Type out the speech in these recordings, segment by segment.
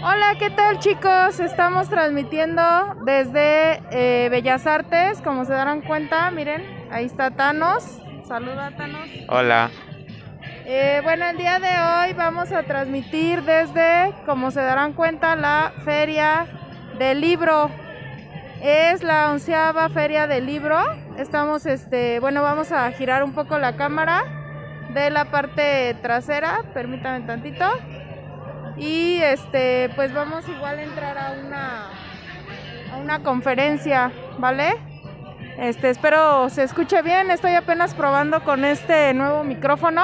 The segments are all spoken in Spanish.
Hola, ¿qué tal chicos? Estamos transmitiendo desde Bellas Artes, como se darán cuenta, miren, ahí está Thanos. Saluda Thanos. Hola. Bueno, el día de hoy vamos a transmitir desde, como se darán cuenta, la Feria del Libro. Es la 11ª Feria del Libro. Estamos, bueno, vamos a girar un poco la cámara de la parte trasera, permítanme tantito. Y pues vamos igual a entrar a una conferencia, ¿vale? Espero se escuche bien, estoy apenas probando con este nuevo micrófono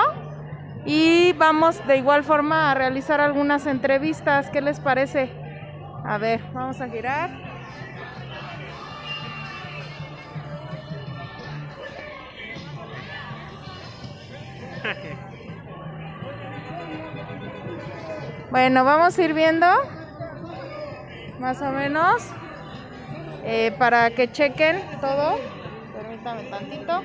y vamos de igual forma a realizar algunas entrevistas. ¿Qué les parece? A ver, vamos a girar. Bueno, vamos a ir viendo más o menos para que chequen todo. Permítame tantito.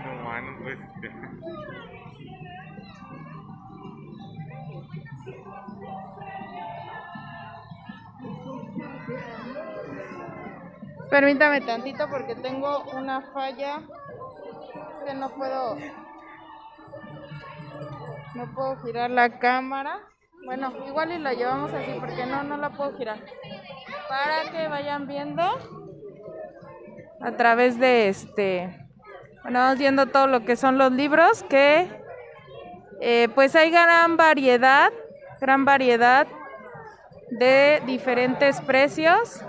No, mano, pues. Permítame tantito porque tengo una falla. Es que no puedo girar la cámara. Bueno, igual y la llevamos así porque no la puedo girar. Para que vayan viendo a través de bueno, vamos viendo todo lo que son los libros que pues hay gran variedad de diferentes precios.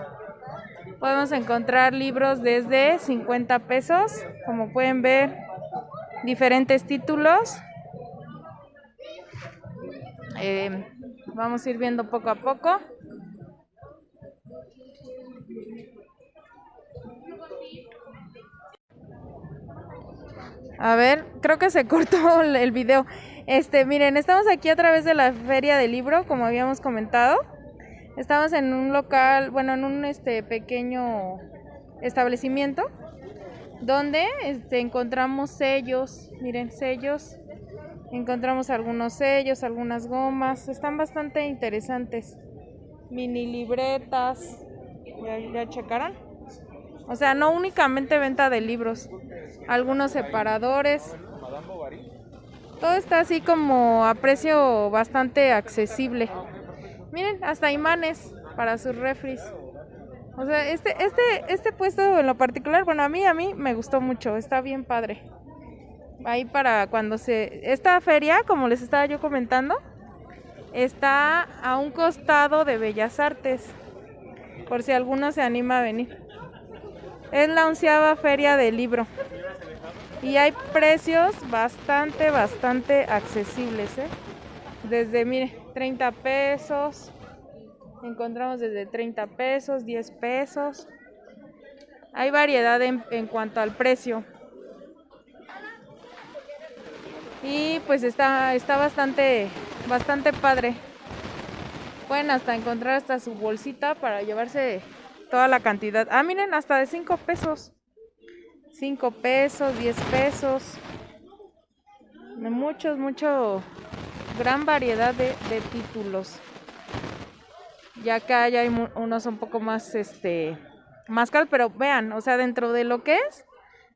Podemos encontrar libros desde 50 pesos, como pueden ver, diferentes títulos. Vamos a ir viendo poco a poco. A ver, creo que se cortó el video. Miren, estamos aquí a través de la Feria del Libro, como habíamos comentado. Estamos en un local, bueno, en un pequeño establecimiento donde encontramos sellos, miren, sellos. Encontramos algunos sellos, algunas gomas, están bastante interesantes. Mini libretas, ¿ya checaron? O sea, no únicamente venta de libros, algunos separadores. Todo está así como a precio bastante accesible. Miren, hasta imanes para sus refris. O sea, este puesto en lo particular, bueno, a mí me gustó mucho, está bien padre. Ahí para cuando esta feria, como les estaba yo comentando, está a un costado de Bellas Artes, por si alguno se anima a venir. Es la 11ª Feria del Libro y hay precios bastante accesibles, desde, mire, 30 pesos, encontramos desde 30 pesos, 10 pesos. Hay variedad en cuanto al precio. Y pues está bastante padre. Pueden hasta encontrar hasta su bolsita para llevarse toda la cantidad. Ah, miren, hasta de 5 pesos. 5 pesos, 10 pesos. Gran variedad de títulos. Ya acá ya hay unos un poco más, más caros, pero vean, o sea, dentro de lo que es,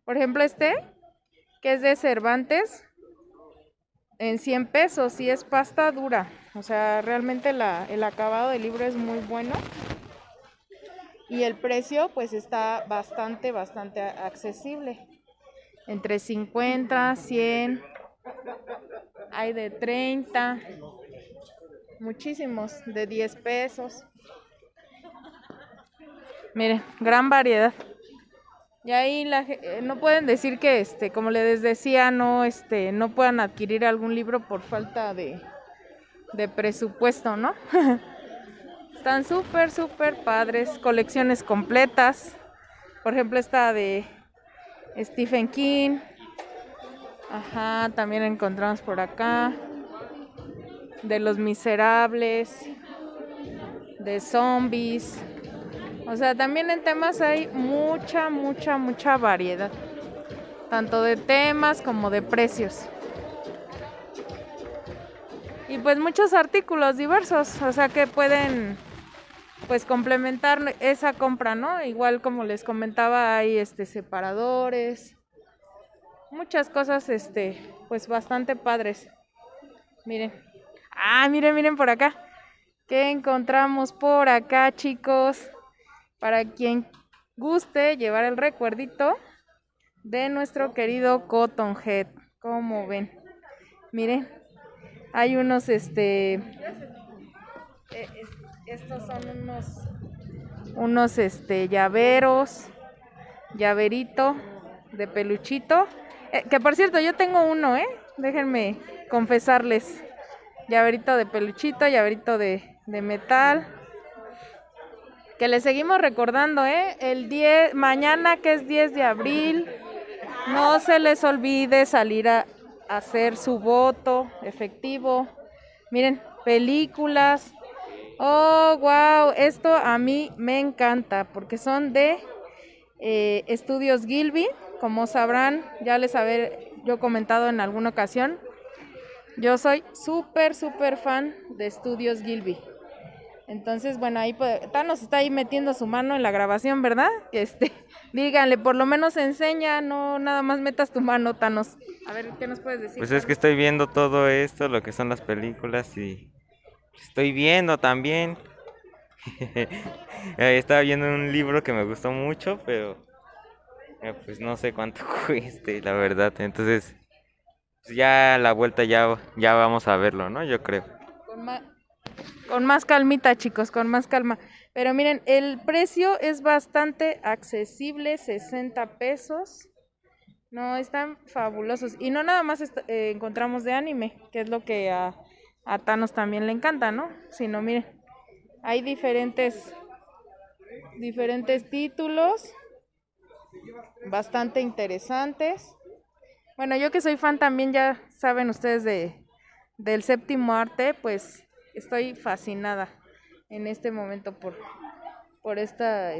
por ejemplo, que es de Cervantes, en 100 pesos, y es pasta dura. O sea, realmente el acabado del libro es muy bueno. Y el precio pues está bastante accesible. Entre 50, 100, hay de 30, muchísimos, de 10 pesos. Miren, gran variedad. Y ahí no pueden decir que como les decía, no puedan adquirir algún libro por falta de presupuesto, ¿no? Están súper padres, colecciones completas. Por ejemplo, esta de Stephen King. Ajá, también encontramos por acá. De Los Miserables, de zombies. O sea, también en temas hay mucha, mucha, mucha variedad. Tanto de temas como de precios. Y pues muchos artículos diversos, o sea que pueden pues complementar esa compra, ¿no? Igual como les comentaba, hay separadores, muchas cosas pues bastante padres. Miren. Ah, miren por acá. ¿Qué encontramos por acá, chicos? Para quien guste llevar el recuerdito de nuestro querido Cotton Head. ¿Cómo ven? Miren, hay unos estos son unos llaveros, llaverito de peluchito. Que por cierto, yo tengo uno, déjenme confesarles. Llaverito de peluchito, llaverito de metal. Que les seguimos recordando, mañana que es 10 de abril, no se les olvide salir a hacer su voto efectivo. Miren, películas. Oh, wow, esto a mí me encanta porque son de Estudios Gilby. Como sabrán, ya les habré yo comentado en alguna ocasión, yo soy súper fan de Estudios Gilby. Entonces, bueno, ahí Thanos está ahí metiendo su mano en la grabación, ¿verdad? Díganle, por lo menos enseña, no nada más metas tu mano, Thanos. A ver, ¿qué nos puedes decir? Pues es que estoy viendo todo esto, lo que son las películas y estoy viendo también. Estaba viendo un libro que me gustó mucho, pero pues no sé cuánto cueste, la verdad. Entonces, pues ya a la vuelta ya vamos a verlo, ¿no? Yo creo. Con más calmita, chicos, con más calma. Pero miren, el precio es bastante accesible, 60 pesos. No, están fabulosos. Y no nada más encontramos de anime, que es lo que a Thanos también le encanta, ¿no? Sino miren, hay diferentes títulos bastante interesantes. Bueno, yo que soy fan también, ya saben ustedes del séptimo arte, pues estoy fascinada en este momento por este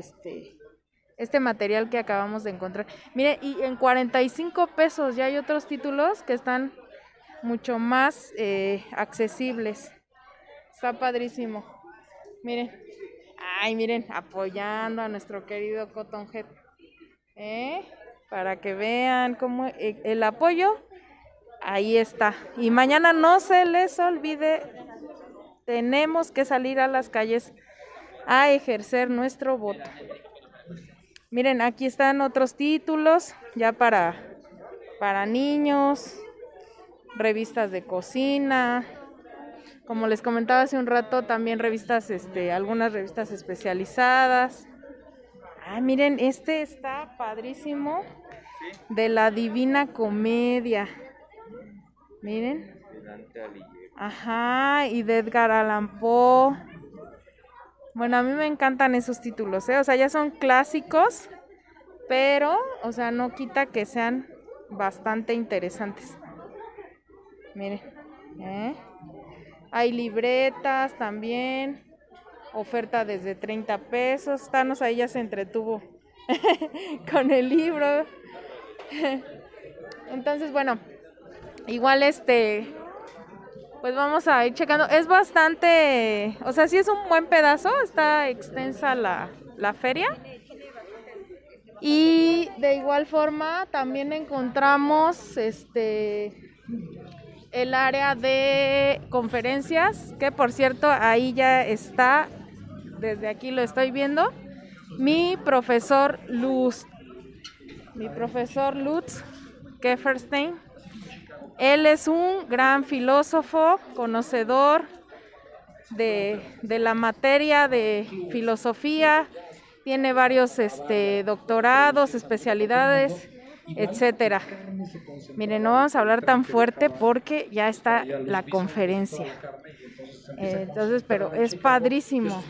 material que acabamos de encontrar. Mire, y en 45 pesos ya hay otros títulos que están mucho más accesibles. Está padrísimo. Miren. Ay, miren, apoyando a nuestro querido Cotton Head. Para que vean cómo el apoyo, ahí está. Y mañana no se les olvide, tenemos que salir a las calles a ejercer nuestro voto. Miren, aquí están otros títulos, ya para niños, revistas de cocina. Como les comentaba hace un rato, también revistas, algunas revistas especializadas. Ah, miren, este está padrísimo, de la Divina Comedia. Miren. Ajá, y de Edgar Allan Poe. Bueno, a mí me encantan esos títulos, o sea, ya son clásicos, pero, o sea, no quita que sean bastante interesantes. Miren, hay libretas también, oferta desde 30 pesos. Thanos ahí ya se entretuvo con el libro. Entonces, bueno, igual pues vamos a ir checando. Es bastante, o sea, sí es un buen pedazo, está extensa la feria. Y de igual forma también encontramos el área de conferencias, que por cierto ahí ya está, desde aquí lo estoy viendo, mi profesor Lutz Kefferstein. Él es un gran filósofo, conocedor de la materia de filosofía, tiene varios doctorados, especialidades, etcétera. Miren, no vamos a hablar tan fuerte porque ya está la conferencia. Entonces, pero es padrísimo.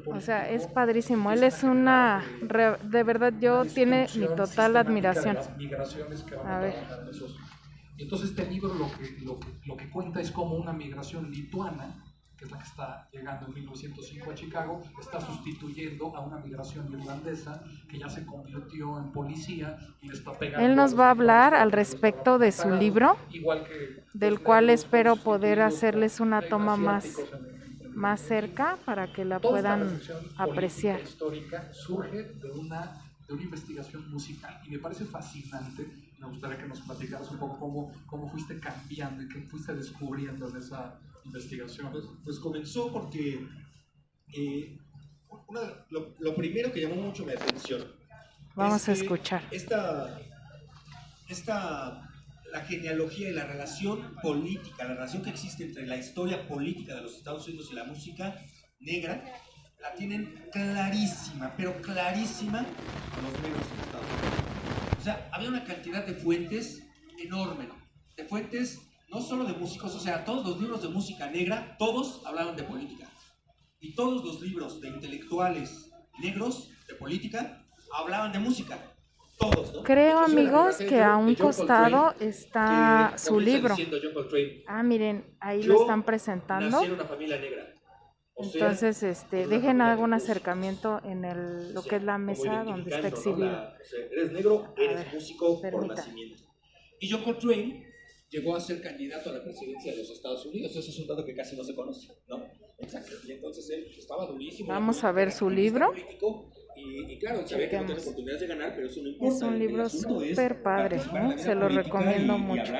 O sea, es padrísimo. Él es de verdad, tiene mi total admiración. A ver. Entonces este libro lo que cuenta es como una migración lituana que es la que está llegando en 1905 a Chicago, está sustituyendo a una migración irlandesa que ya se convirtió en policía y está pegando. Él nos va a hablar al respecto de su libro, del cual espero poder hacerles una toma más cerca para que la puedan apreciar. Histórica surge de una investigación musical y me parece fascinante. Me gustaría que nos platicaras un poco cómo fuiste cambiando y qué fuiste descubriendo en esa investigación. Pues comenzó porque lo primero que llamó mucho mi atención vamos a escuchar la genealogía y la relación política, la relación que existe entre la historia política de los Estados Unidos y la música negra, la tienen clarísima, pero clarísima los negros en Estados Unidos. O sea, había una cantidad de fuentes enorme, ¿no? De fuentes no solo de músicos, o sea, todos los libros de música negra, todos hablaban de política. Y todos los libros de intelectuales negros de política hablaban de música. Todos, ¿no? Creo, amigos, que a un costado está su libro. Ah, miren, ahí lo están presentando. Nací en una familia negra. Entonces, dejen algún acercamiento en lo que es la mesa donde está exhibido. ¿No? Eres negro, eres músico por nacimiento. Y John Coltrane llegó a ser candidato a la presidencia de los Estados Unidos. Eso es un dato que casi no se conoce, ¿no? Exacto. Y entonces él estaba durísimo. Vamos a ver su libro. Y claro, sabía que no tenía oportunidades de ganar, pero eso no importa. Es un libro súper padre, ¿no? Se lo recomiendo mucho.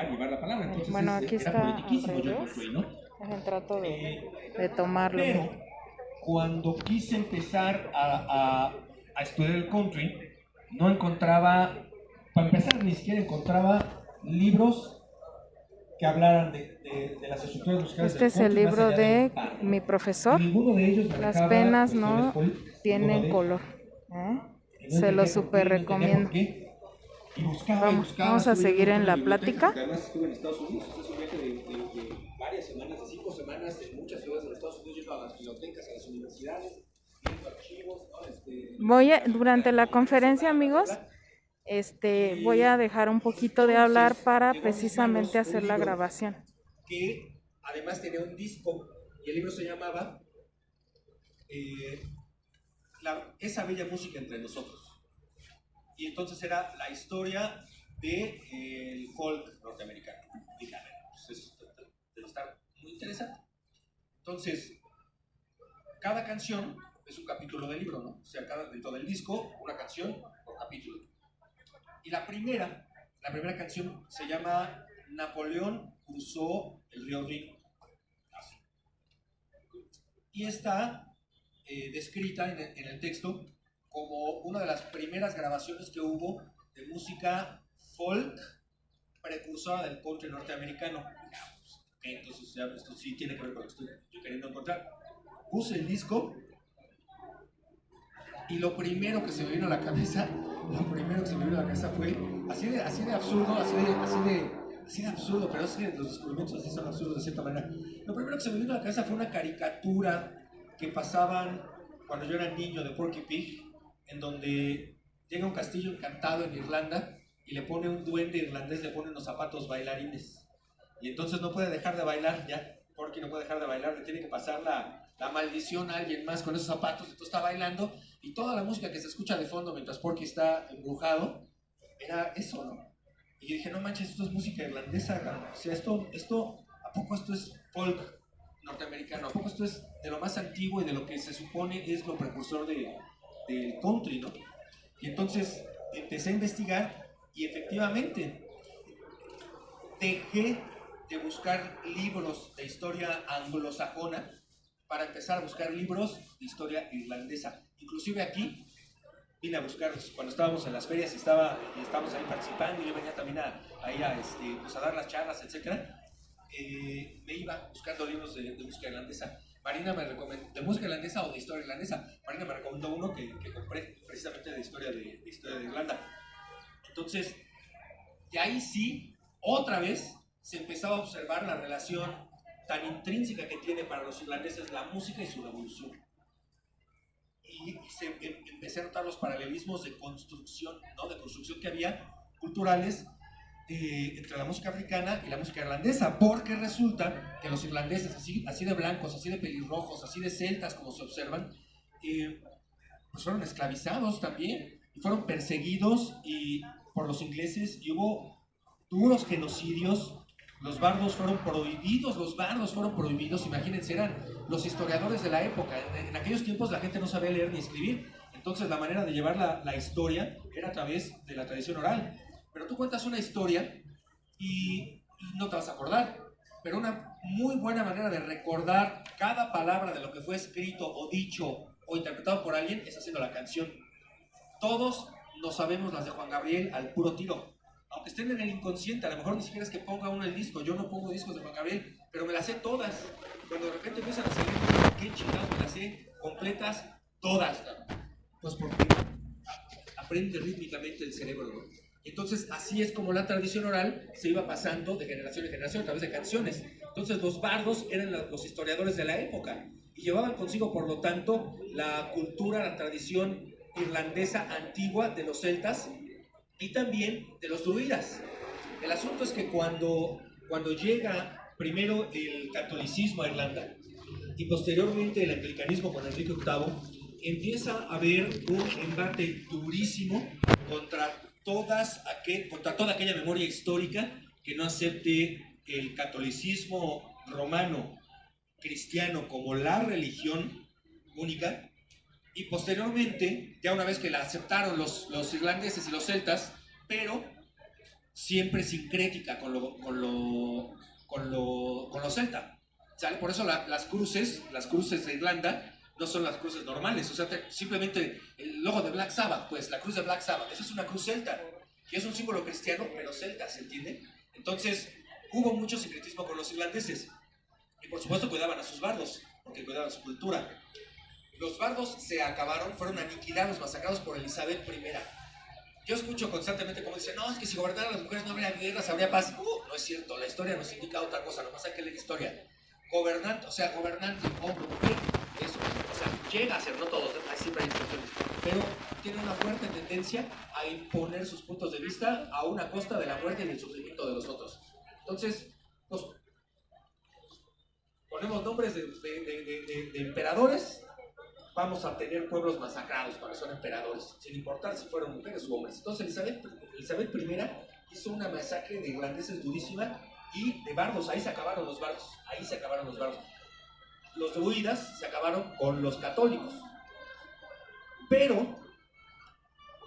Bueno, aquí está al revés. Trato de tomarlo. Pero cuando quise empezar a estudiar el country, no encontraba, para empezar, ni siquiera encontraba libros que hablaran de las estructuras musicales. Este es el libro de mi profesor. Las penas no tienen color. Se lo súper recomiendo. Vamos a seguir en la plática. Además estuve en Estados Unidos, es un viaje de varias semanas, de 5 semanas en muchas ciudades de Estados Unidos, yendo a las bibliotecas, a las universidades, viendo archivos, ¿no? Durante la conferencia, amigos, voy a dejar un poquito de hablar para precisamente hacer la grabación. Que además tenía un disco y el libro se llamaba Esa bella música entre nosotros. Y entonces era la historia del folk norteamericano. Dije, a ver, pues eso debe estar muy interesante. Entonces, cada canción es un capítulo del libro, ¿no? O sea, dentro del disco, una canción por capítulo. Y la primera canción se llama Napoleón cruzó el río Rin. Así. Y está descrita en el texto como una de las primeras grabaciones que hubo de música folk precursora del country norteamericano. Entonces, esto sí tiene que ver con lo que estoy yo queriendo encontrar. Puse el disco y lo primero que se me vino a la cabeza fue así de absurdo, así de absurdo, pero es que los descubrimientos así son absurdos de cierta manera. Lo primero que se me vino a la cabeza fue una caricatura que pasaban cuando yo era niño de Porky Pig, en donde llega un castillo encantado en Irlanda y le pone un duende irlandés, le pone unos zapatos bailarines. Y entonces no puede dejar de bailar, ya Porky no puede dejar de bailar, le tiene que pasar la maldición a alguien más con esos zapatos, entonces está bailando y toda la música que se escucha de fondo mientras Porky está embrujado, era eso, ¿no? Y yo dije, no manches, esto es música irlandesa, ¿no? O sea, ¿a poco esto es folk norteamericano? ¿A poco esto es de lo más antiguo y de lo que se supone es lo precursor del country, ¿no? Y entonces empecé a investigar y efectivamente dejé de buscar libros de historia anglosajona para empezar a buscar libros de historia irlandesa. Inclusive aquí vine a buscar, cuando estábamos en las ferias y estábamos ahí participando, y yo venía también pues a dar las charlas, etc. Me iba buscando libros de música irlandesa. Marina me recomendó, de música irlandesa o de historia irlandesa. Marina me recomendó uno que compré precisamente de historia de Irlanda. Entonces, y ahí sí, otra vez, se empezaba a observar la relación tan intrínseca que tiene para los irlandeses la música y su revolución. Y empecé a notar los paralelismos de construcción, ¿no? De construcción que había, culturales, entre la música africana y la música irlandesa, porque resulta que los irlandeses, así de blancos, así de pelirrojos, así de celtas como se observan, pues fueron esclavizados también, y fueron perseguidos por los ingleses, y hubo duros genocidios. Los bardos fueron prohibidos, imagínense, eran los historiadores de la época. En aquellos tiempos la gente no sabía leer ni escribir, entonces la manera de llevar la historia era a través de la tradición oral. Pero tú cuentas una historia y no te vas a acordar, pero una muy buena manera de recordar cada palabra de lo que fue escrito o dicho o interpretado por alguien es haciendo la canción. Todos no sabemos las de Juan Gabriel al puro tiro, aunque estén en el inconsciente. A lo mejor ni siquiera es que ponga uno el disco. Yo no pongo discos de Juan Gabriel, pero me las sé todas. Cuando de repente empiezan a salir, qué chingados, me las sé completas todas, pues porque aprende rítmicamente el cerebro, ¿no? Entonces así es como la tradición oral se iba pasando de generación en generación a través de canciones. Entonces los bardos eran los historiadores de la época y llevaban consigo, por lo tanto, la cultura, la tradición irlandesa antigua de los celtas y también de los druidas. El asunto es que cuando llega primero el catolicismo a Irlanda y posteriormente el anglicanismo con Enrique VIII, empieza a haber un embate durísimo contra toda aquella memoria histórica que no acepte el catolicismo romano cristiano como la religión única. Y posteriormente, ya una vez que la aceptaron los irlandeses y los celtas, pero siempre sincrética con lo celta, ¿sale? Por eso las cruces de Irlanda no son las cruces normales, o sea, simplemente el logo de Black Sabbath, pues la cruz de Black Sabbath, esa es una cruz celta, que es un símbolo cristiano, pero celta, ¿se entiende? Entonces, hubo mucho sincretismo con los irlandeses, y por supuesto cuidaban a sus bardos, porque cuidaban su cultura. Los bardos se acabaron, fueron aniquilados, masacrados por Elizabeth I. Yo escucho constantemente como dicen, no, es que si gobernaran las mujeres no habría guerras, habría paz. No es cierto, la historia nos indica otra cosa, nomás hay que leer historia. Gobernante, hombre, mujer, eso, o sea, llega a ser, no todos, siempre hay excepciones, pero tiene una fuerte tendencia a imponer sus puntos de vista a una costa de la muerte y del sufrimiento de los otros. Entonces, pues, ponemos nombres de emperadores, vamos a tener pueblos masacrados cuando son emperadores, sin importar si fueron mujeres u hombres. Entonces Elizabeth I hizo una masacre de irlandeses durísima y de bardos, ahí se acabaron los bardos. Los druidas se acabaron con los católicos, pero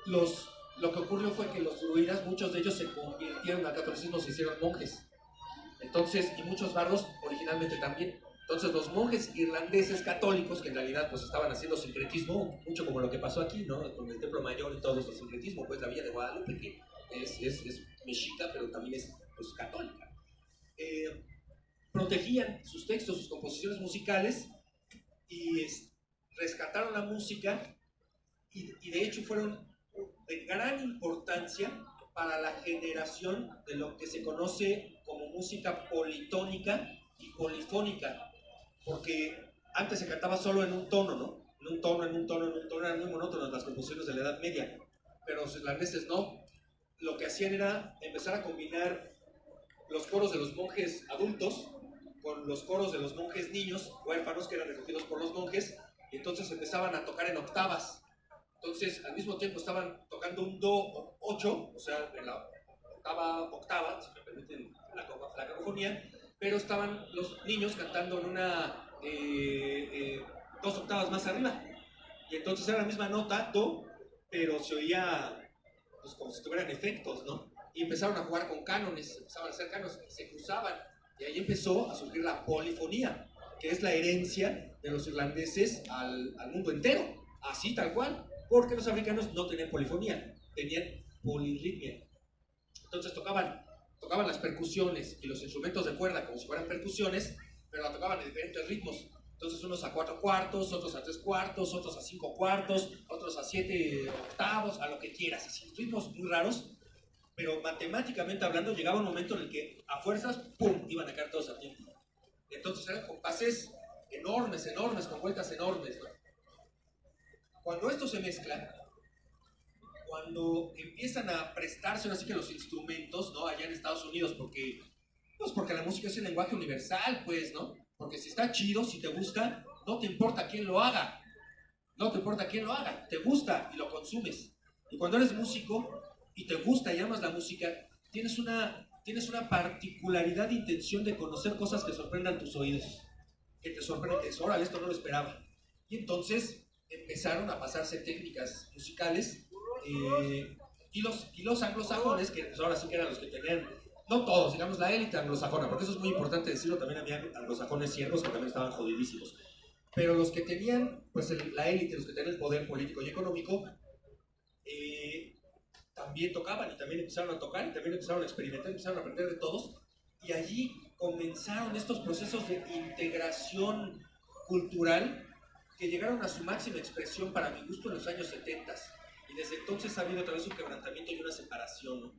lo que ocurrió fue que los druidas, muchos de ellos se convirtieron al catolicismo, se hicieron monjes. Entonces, y muchos bardos originalmente también. Entonces los monjes irlandeses católicos, que en realidad pues estaban haciendo sincretismo, mucho como lo que pasó aquí, ¿no? Con el Templo Mayor y todo esto, sincretismo, pues la Villa de Guadalupe, que es mexica, pero también es pues, católica. Protegían sus textos, sus composiciones musicales y rescataron la música y de hecho fueron de gran importancia para la generación de lo que se conoce como música politónica y polifónica, porque antes se cantaba solo en un tono, ¿no? En un tono, eran muy monótonas las composiciones de la Edad Media, pero los irlandeses no. Lo que hacían era empezar a combinar los coros de los monjes adultos con los coros de los monjes niños, huérfanos, que eran recogidos por los monjes, y entonces empezaban a tocar en octavas. Entonces, al mismo tiempo estaban tocando un do 8, o sea, en la octava, si me permiten la cacofonía, pero estaban los niños cantando en una 2 octavas más arriba. Y entonces era la misma nota, do, pero se oía pues, como si tuvieran efectos, ¿no? Y empezaron a jugar con cánones, empezaban a hacer cánones, se cruzaban. Y ahí empezó a surgir la polifonía, que es la herencia de los irlandeses al mundo entero, así tal cual. Porque los africanos no tenían polifonía, tenían polirritmia. Entonces tocaban las percusiones y los instrumentos de cuerda como si fueran percusiones, pero la tocaban en diferentes ritmos. Entonces unos a 4 cuartos, otros a 3 cuartos, otros a 5 cuartos, otros a 7 octavos, a lo que quieras. Así, ritmos muy raros, pero matemáticamente hablando llegaba un momento en el que a fuerzas, ¡pum!, iban a caer todos a tiempo. Entonces eran compases enormes, con vueltas enormes, ¿no? Cuando esto se mezcla cuando empiezan a prestarse así que los instrumentos, ¿no? Allá en Estados Unidos, porque la música es el lenguaje universal, pues, ¿no? Porque si está chido, si te gusta, no te importa quién lo haga, no te importa quién lo haga, te gusta y lo consumes. Y cuando eres músico y te gusta y amas la música, tienes una particularidad de intención de conocer cosas que sorprendan tus oídos, que te sorprenden, que dices, órale, esto no lo esperaba. Y entonces empezaron a pasarse técnicas musicales y los anglosajones, que pues ahora sí que eran los que tenían, no todos, digamos la élite anglosajona, porque eso es muy importante decirlo, también había anglosajones siervos que también estaban jodidísimos, pero los que tenían, pues la élite, los que tenían el poder político y económico, también tocaban y también empezaron a tocar y también empezaron a experimentar, empezaron a aprender de todos, y allí comenzaron estos procesos de integración cultural que llegaron a su máxima expresión para mi gusto en los años 70, y desde entonces ha habido otra vez un quebrantamiento y una separación, ¿no?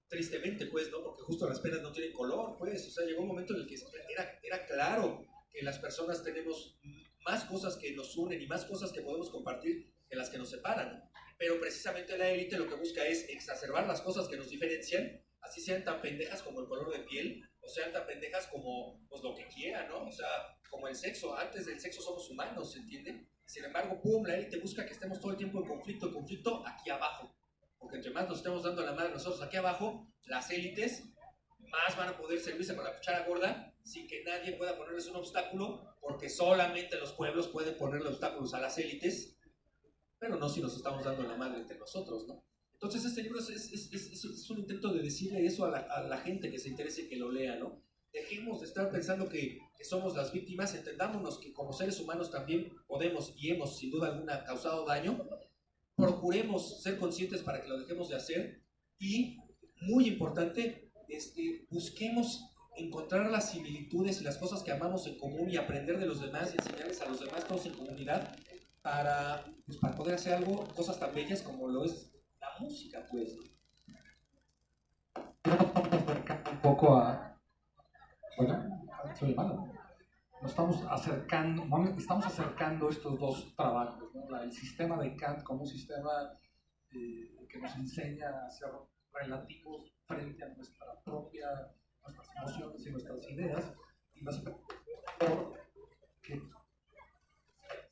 Tristemente, pues, ¿no? Porque justo las penas no tienen color, pues, o sea, llegó un momento en el que era claro que las personas tenemos más cosas que nos unen y más cosas que podemos compartir que las que nos separan, ¿no? Pero precisamente la élite lo que busca es exacerbar las cosas que nos diferencian, así sean tan pendejas como el color de piel, o sean tan pendejas como, pues, lo que quiera, ¿no? O sea, como el sexo, antes del sexo somos humanos, ¿se entiende? Sin embargo, pum, la élite busca que estemos todo el tiempo en conflicto aquí abajo, porque entre más nos estemos dando la madre nosotros aquí abajo, las élites más van a poder servirse con la cuchara gorda sin que nadie pueda ponerles un obstáculo, porque solamente los pueblos pueden ponerle obstáculos a las élites, pero no si nos estamos dando la madre entre nosotros, ¿no? Entonces este libro es un intento de decirle eso a la gente que se interese y que lo lea, ¿no? Dejemos de estar pensando que somos las víctimas, entendámonos que como seres humanos también podemos y hemos sin duda alguna causado daño, procuremos ser conscientes para que lo dejemos de hacer y, muy importante, busquemos encontrar las similitudes y las cosas que amamos en común y aprender de los demás y enseñarles a los demás todos en comunidad para poder hacer algo, cosas tan bellas como lo es la música, pues. Un poco soy hermano. Estamos acercando estos dos trabajos, ¿no? El sistema de Kant como un sistema que nos enseña a ser relativos frente a nuestras emociones y nuestras ideas, y las que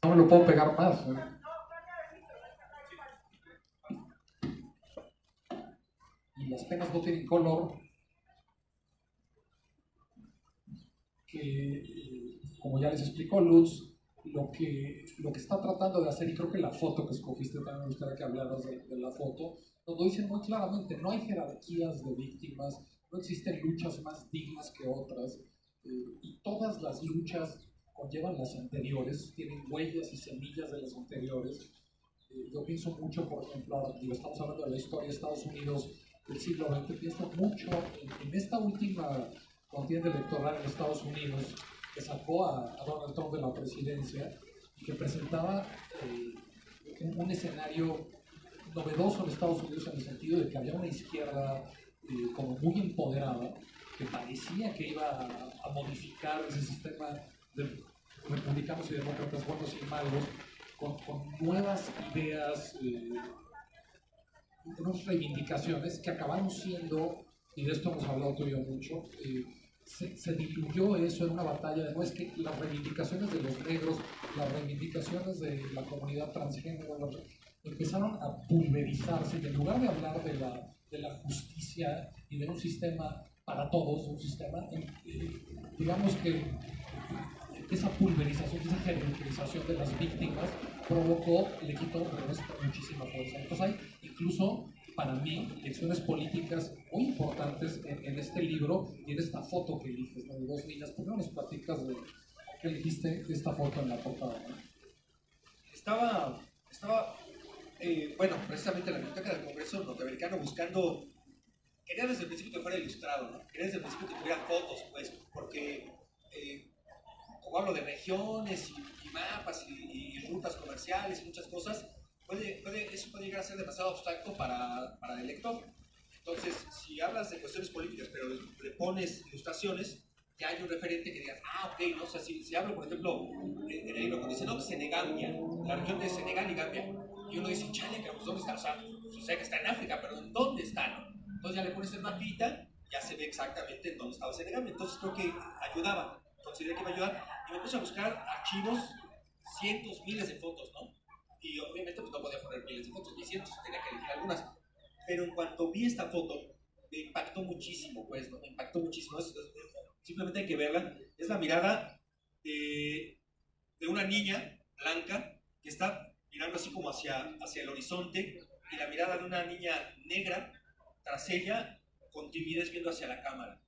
no me lo puedo pegar más, ¿no? Y las penas no tienen color, que como ya les explicó Lutz, lo que está tratando de hacer, y creo que la foto que escogiste también me gustaría que hablaras de la foto, nos lo dicen muy claramente, no hay jerarquías de víctimas, no existen luchas más dignas que otras, y todas las luchas conllevan las anteriores, tienen huellas y semillas de las anteriores. Yo pienso mucho, por ejemplo, ahora estamos hablando de la historia de Estados Unidos del siglo XX, pienso mucho en esta última contienda electoral en Estados Unidos que sacó a Donald Trump de la presidencia y que presentaba un escenario novedoso en Estados Unidos en el sentido de que había una izquierda como muy empoderada que parecía que iba a modificar ese sistema de republicanos y demócratas buenos y malos con nuevas ideas, unas reivindicaciones que acabaron siendo, y de esto hemos hablado tú y yo mucho, se diluyó eso en una batalla de no es que las reivindicaciones de los negros, las reivindicaciones de la comunidad transgénero empezaron a pulverizarse, y en lugar de hablar de la justicia y de un sistema para todos, un sistema, digamos que esa pulverización, esa jerarquización de las víctimas le quitó muchísima fuerza. Entonces hay incluso para mí lecciones políticas muy importantes en este libro y en esta foto que eliges, ¿no? De dos niñas. ¿Por qué no nos platicas de qué elegiste esta foto en la portada, ¿no? Bueno, precisamente la Biblioteca del Congreso Norteamericano buscando, quería desde el principio que fuera ilustrado, ¿no? Quería desde el principio que tuviera fotos, pues, porque como hablo de regiones y mapas y rutas comerciales y muchas cosas, eso puede llegar a ser demasiado abstracto para el lector. Entonces, si hablas de cuestiones políticas, pero le pones ilustraciones, ya hay un referente que digas, ok, ¿no? O sea, si hablo, por ejemplo, en el libro, cuando dice, no, Senegambia, la región de Senegal y Gambia, Y uno dice, chale, pues ¿dónde está? O sea, sé que está en África, pero ¿en dónde está, no? Entonces ya le pones el mapita, ya se ve exactamente en dónde estaba Senegal. Entonces creo que ayudaba, consideré que iba a ayudar. Y me puse a buscar archivos, cientos, miles de fotos, ¿no? Y obviamente pues no podía poner miles de fotos, ni cientos, tenía que elegir algunas. Pero en cuanto vi esta foto, me impactó muchísimo, pues, ¿no? Me impactó muchísimo. Simplemente hay que verla. Es la mirada de una niña blanca que está mirando así como hacia el horizonte, y la mirada de una niña negra tras ella con timidez viendo hacia la cámara.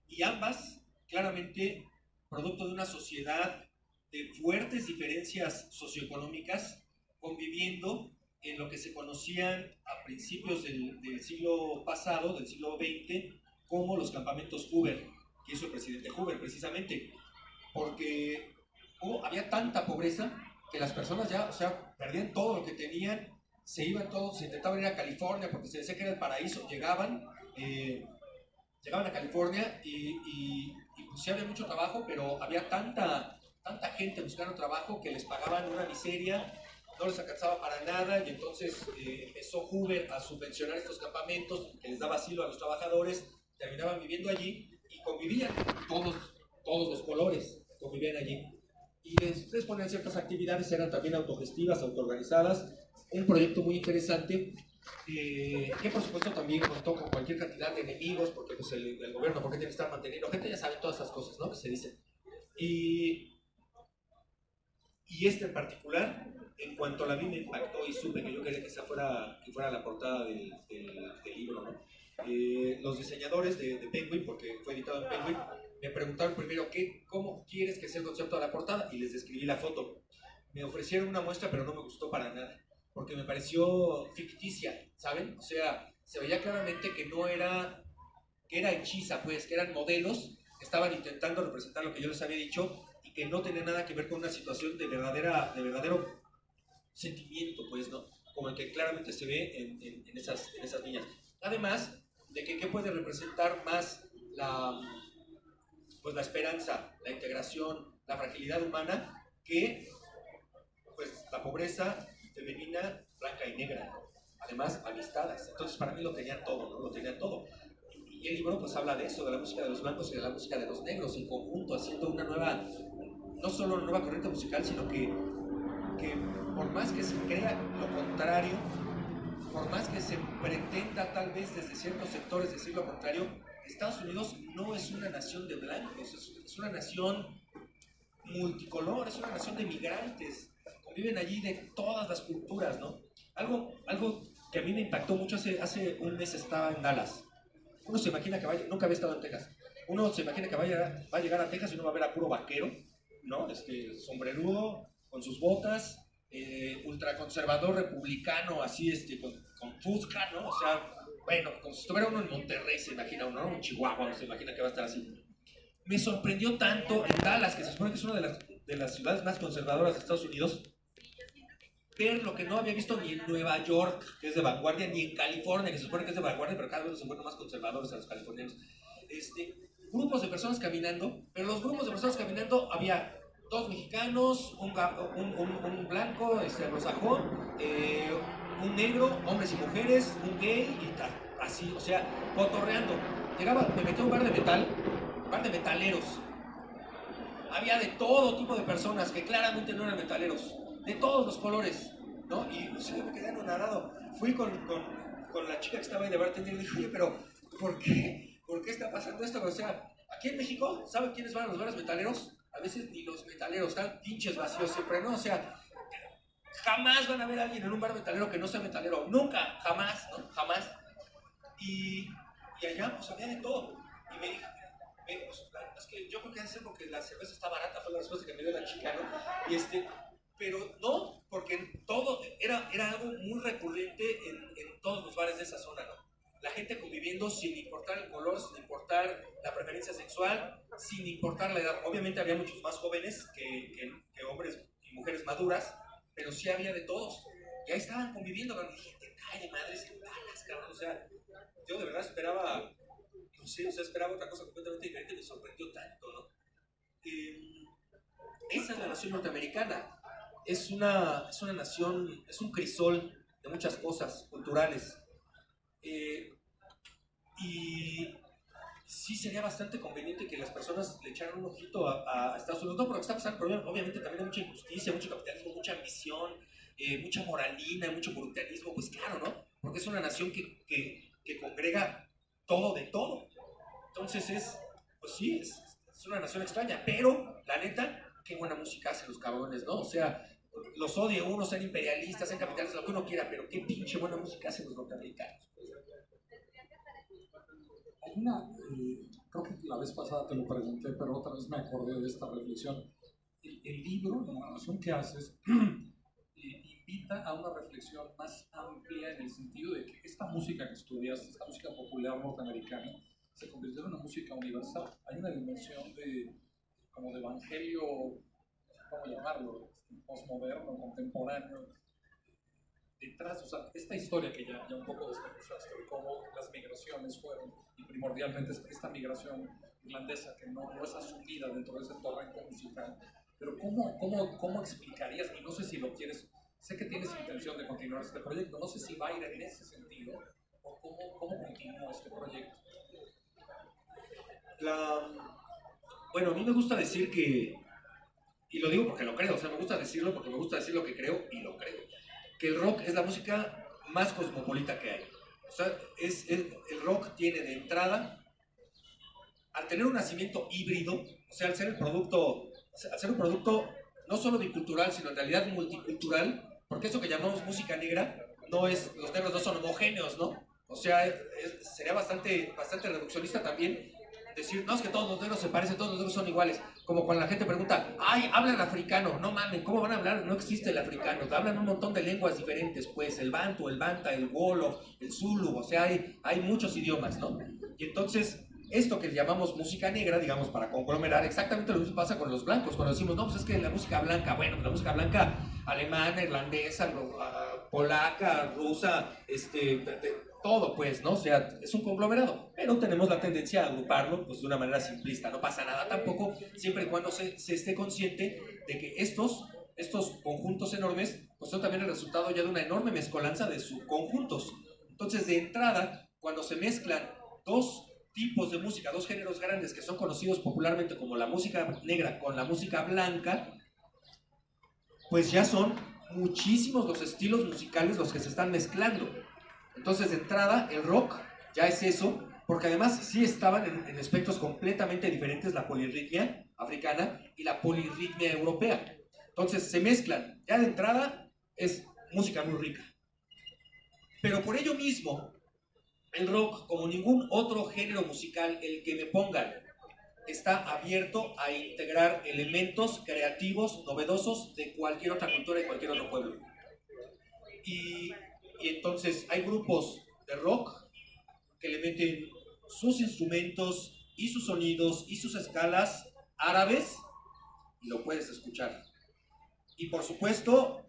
Y ambas, claramente, producto de una sociedad de fuertes diferencias socioeconómicas, conviviendo en lo que se conocían a principios del siglo pasado, del siglo XX, como los campamentos Hoover, que hizo el presidente Hoover precisamente, porque había tanta pobreza que las personas ya, o sea, perdían todo lo que tenían, se iban todos, se intentaban ir a California porque se decía que era el paraíso, llegaban a California y pues sí había mucho trabajo, pero había tanta gente buscando trabajo que les pagaban una miseria, no les alcanzaba para nada, y entonces empezó Hoover a subvencionar estos campamentos que les daba asilo a los trabajadores, terminaban viviendo allí y convivían todos los colores, convivían allí. Y después ponían ciertas actividades, eran también autogestivas, autoorganizadas, un proyecto muy interesante, que por supuesto también contó con cualquier cantidad de enemigos, porque pues el gobierno, porque tiene que estar manteniendo gente, ya saben todas esas cosas, ¿no?, que se dicen. Y este en particular, en cuanto la vi me impactó y supe que yo quería que esa fuera la portada del libro, ¿no? Los diseñadores de Penguin, porque fue editado en Penguin, me preguntaron primero cómo quieres que sea el concepto de la portada, y les describí la foto. Me ofrecieron una muestra, pero no me gustó para nada, porque me pareció ficticia, ¿saben? O sea, se veía claramente que no era, que era hechiza, pues, que eran modelos que estaban intentando representar lo que yo les había dicho y que no tenía nada que ver con una situación de verdadero sentimiento, pues, ¿no? Como el que claramente se ve en esas niñas. Además de que qué puede representar más la esperanza, la integración, la fragilidad humana, que pues la pobreza femenina, blanca y negra, ¿no? Además amistades. Entonces para mí lo tenían todo, ¿no? Lo tenían todo. Y el libro pues habla de eso, de la música de los blancos y de la música de los negros en conjunto, haciendo una nueva, no solo una nueva corriente musical, sino que por más que se crea lo contrario, por más que se pretenda tal vez desde ciertos sectores decir lo contrario, Estados Unidos no es una nación de blancos, es una nación multicolor, es una nación de migrantes, conviven allí de todas las culturas, ¿no? Algo que a mí me impactó mucho, hace un mes estaba en Dallas. Uno se imagina que nunca había estado en Texas, uno se imagina que va a llegar a Texas y uno va a ver a puro vaquero, ¿no? Sombrerudo, con sus botas, ultraconservador republicano, así, con fusca, ¿no? O sea, bueno, como si estuviera uno en Monterrey, se imagina uno, ¿no? En Chihuahua, no se imagina que va a estar así. Me sorprendió tanto en Dallas, que se supone que es una de las ciudades más conservadoras de Estados Unidos, ver lo que no había visto ni en Nueva York, que es de vanguardia, ni en California, que se supone que es de vanguardia, pero cada vez se vuelven más conservadores a los californianos. Grupos de personas caminando, pero los grupos de personas caminando había dos mexicanos, un blanco, anglosajón, un negro, hombres y mujeres, un gay y tal, así, o sea, cotorreando. Me metí a un bar de metaleros. Había de todo tipo de personas que claramente no eran metaleros, de todos los colores, ¿no? Y o sea, me quedé anonadado. Fui con la chica que estaba ahí de bartender y le dije, oye, pero ¿por qué está pasando esto? O sea, aquí en México, ¿saben quiénes van a los bares metaleros? A veces ni los metaleros, están pinches vacíos siempre, ¿no? O sea, jamás van a ver a alguien en un bar metalero que no sea metalero, nunca, jamás, ¿no? Jamás. Y allá, pues había de todo. Y me dije, pues, es que yo creo que es porque la cerveza está barata, fue la respuesta que me dio la chica, ¿no? Pero no, porque todo era algo muy recurrente en todos los bares de esa zona, ¿no? La gente conviviendo sin importar el color, sin importar la preferencia sexual, sin importar la edad. Obviamente había muchos más jóvenes que hombres y mujeres maduras, pero sí había de todos. Y ahí estaban conviviendo, y dije, te cae madres en Dallas, cabrón. O sea, yo de verdad esperaba, no sé, esperaba otra cosa completamente diferente y me sorprendió tanto, ¿no? Esa es la nación norteamericana. es una nación, es un crisol de muchas cosas culturales. Eh, y sí sería bastante conveniente que las personas le echaran un ojito a Estados Unidos, no porque está pasando, pero obviamente también hay mucha injusticia, mucho capitalismo, mucha ambición, mucha moralina, mucho brutalismo, pues claro, ¿no? Porque es una nación que congrega todo de todo. Entonces pues sí, es una nación extraña, pero la neta, qué buena música hacen los cabrones, ¿no? O sea, los odie uno, sean imperialistas, sean capitalistas, lo que uno quiera, pero qué pinche buena música hacen los norteamericanos. Hay una, creo que la vez pasada te lo pregunté, pero otra vez me acordé de esta reflexión. El libro, la narración que haces, invita a una reflexión más amplia en el sentido de que esta música que estudias, esta música popular norteamericana, se convirtió en una música universal. Hay una dimensión de, como de evangelio, ¿cómo llamarlo? Postmoderno, contemporáneo, detrás, o sea, esta historia que ya un poco desmenuzaste de cómo las migraciones fueron, y primordialmente esta migración irlandesa que no es asumida dentro de ese torrente musical, pero ¿cómo explicarías? Y no sé si lo quieres, sé que tienes intención de continuar este proyecto, no sé si va a ir en ese sentido, o cómo continúa este proyecto. Bueno, a mí me gusta decir que, y lo digo porque lo creo, o sea, me gusta decirlo porque me gusta decir lo que creo y lo creo, que el rock es la música más cosmopolita que hay. O sea, el rock tiene de entrada, al tener un nacimiento híbrido, o sea, al ser un producto no solo bicultural, sino en realidad multicultural, porque eso que llamamos música negra, los negros no son homogéneos, ¿no? O sea, sería bastante reduccionista también decir, no, es que todos los negros se parecen, todos los negros son iguales. Como cuando la gente pregunta, ay, hablan africano. No mames, ¿cómo van a hablar? No existe el africano. Hablan un montón de lenguas diferentes, pues, el bantu, el banta, el wolof, el zulu, o sea, hay muchos idiomas, ¿no? Y entonces, esto que llamamos música negra, digamos, para conglomerar, exactamente lo mismo pasa con los blancos. Cuando decimos, no, pues es que la música blanca, bueno, la música blanca alemana, irlandesa, polaca, rusa, todo, pues, ¿no? O sea, es un conglomerado, pero tenemos la tendencia a agruparlo, pues, de una manera simplista. No pasa nada tampoco, siempre y cuando se esté consciente de que estos conjuntos enormes, pues, son también el resultado ya de una enorme mezcolanza de subconjuntos. Entonces, de entrada, cuando se mezclan dos tipos de música, dos géneros grandes que son conocidos popularmente como la música negra con la música blanca, pues ya son muchísimos los estilos musicales los que se están mezclando. Entonces, de entrada, el rock ya es eso, porque además sí estaban en aspectos completamente diferentes la polirritmia africana y la polirritmia europea. Entonces, se mezclan. Ya de entrada es música muy rica. Pero por ello mismo, el rock, como ningún otro género musical, el que me pongan, está abierto a integrar elementos creativos, novedosos de cualquier otra cultura y cualquier otro pueblo. Y entonces hay grupos de rock que le meten sus instrumentos y sus sonidos y sus escalas árabes y lo puedes escuchar. Y por supuesto,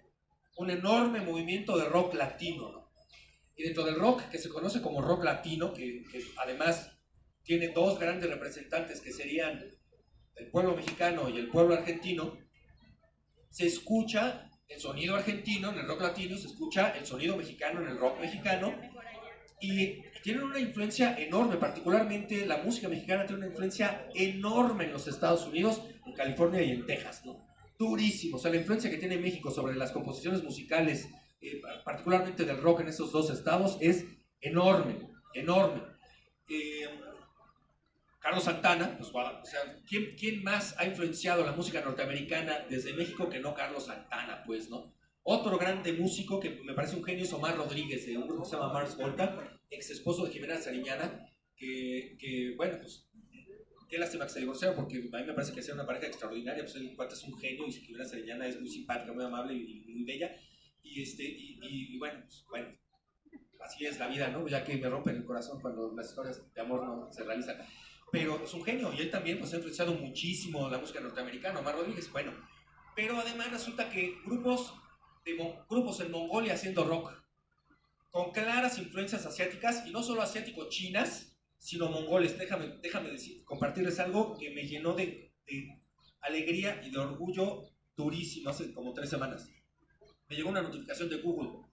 un enorme movimiento de rock latino, ¿no? Y dentro del rock, que se conoce como rock latino, que además tiene dos grandes representantes que serían el pueblo mexicano y el pueblo argentino, se escucha el sonido argentino en el rock latino, se escucha el sonido mexicano en el rock mexicano, y tienen una influencia enorme, particularmente la música mexicana tiene una influencia enorme en los Estados Unidos, en California y en Texas, ¿no? Durísimo, o sea, la influencia que tiene México sobre las composiciones musicales, particularmente del rock en esos dos estados, es enorme, enorme. Carlos Santana, pues, o sea, ¿quién más ha influenciado la música norteamericana desde México que no Carlos Santana, pues, ¿no? Otro grande músico que me parece un genio es Omar Rodríguez, de un grupo que se llama Mars Volta, ex esposo de Jimena Sariñana, que bueno, pues, qué lástima que se divorciaron, porque a mí me parece que hacía una pareja extraordinaria, pues el cuate es un genio, y Jimena Sariñana es muy simpática, muy amable y muy bella, y bueno, pues, bueno, así es la vida, ¿no? Ya que me rompen el corazón cuando las historias de amor no se realizan. Pero es un genio, y él también pues, ha influenciado muchísimo la música norteamericana, Omar Rodríguez, bueno. Pero además resulta que grupos en Mongolia haciendo rock, con claras influencias asiáticas, y no solo asiático-chinas, sino mongoles. Déjame compartirles algo que me llenó de alegría y de orgullo durísimo, hace como 3 semanas. Me llegó una notificación de Google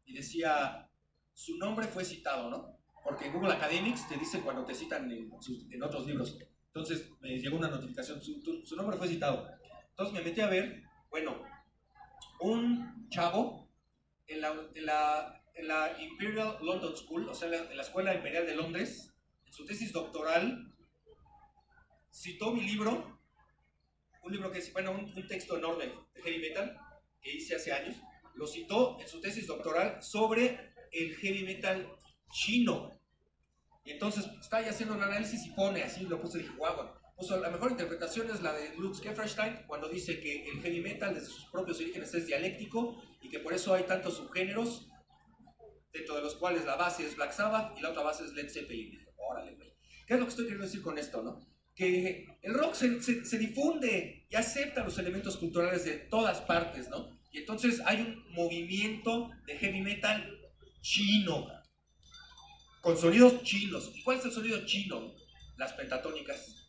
y decía, su nombre fue citado, ¿no? Porque en Google Academics te dice cuando te citan en otros libros. Entonces me llegó una notificación, su nombre fue citado. Entonces me metí a ver, bueno, un chavo en la Imperial London School, o sea, en la Escuela Imperial de Londres, en su tesis doctoral, citó mi libro, un libro que es, bueno, un texto enorme de heavy metal que hice hace años, lo citó en su tesis doctoral sobre el heavy metal chino. Y entonces está ahí haciendo un análisis y pone así, lo puse y dije, guau, puso, la mejor interpretación es la de Lutz Kefferstein, cuando dice que el heavy metal desde sus propios orígenes es dialéctico y que por eso hay tantos subgéneros, dentro de los cuales la base es Black Sabbath y la otra base es Led Zeppelin. Y dije, órale, güey. ¿Qué es lo que estoy queriendo decir con esto, no? Que el rock se difunde y acepta los elementos culturales de todas partes, ¿no? Y entonces hay un movimiento de heavy metal chino, con sonidos chinos. ¿Y cuál es el sonido chino? Las pentatónicas.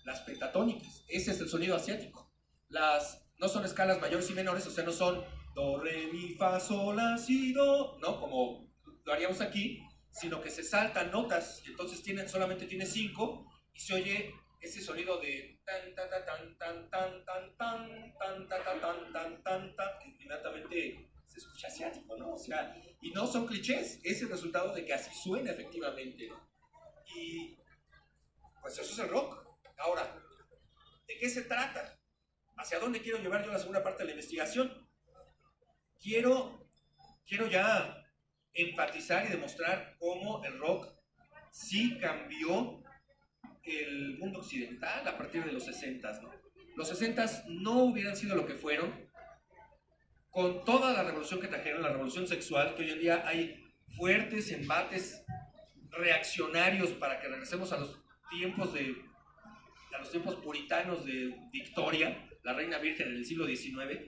Las pentatónicas. Ese es el sonido asiático. No son escalas mayores y menores, o sea, no son do, re, mi, fa, sol, la, si, do, ¿no? Como lo haríamos aquí, sino que se saltan notas y entonces solamente tiene 5 y se oye ese sonido de tan, tan, tan, tan, tan, tan, tan, tan, tan, tan, tan, tan, tan, tan, que inmediatamente se escucha asiático, ¿no? O sea, y no son clichés, es el resultado de que así suena efectivamente, ¿no? Y pues eso es el rock. Ahora, ¿de qué se trata? ¿Hacia dónde quiero llevar yo la segunda parte de la investigación? Quiero ya enfatizar y demostrar cómo el rock sí cambió el mundo occidental a partir de los 60s, ¿no? Los 60s no hubieran sido lo que fueron con toda la revolución que trajeron, la revolución sexual, que hoy en día hay fuertes embates reaccionarios para que regresemos a los tiempos puritanos de Victoria, la reina virgen en el siglo XIX,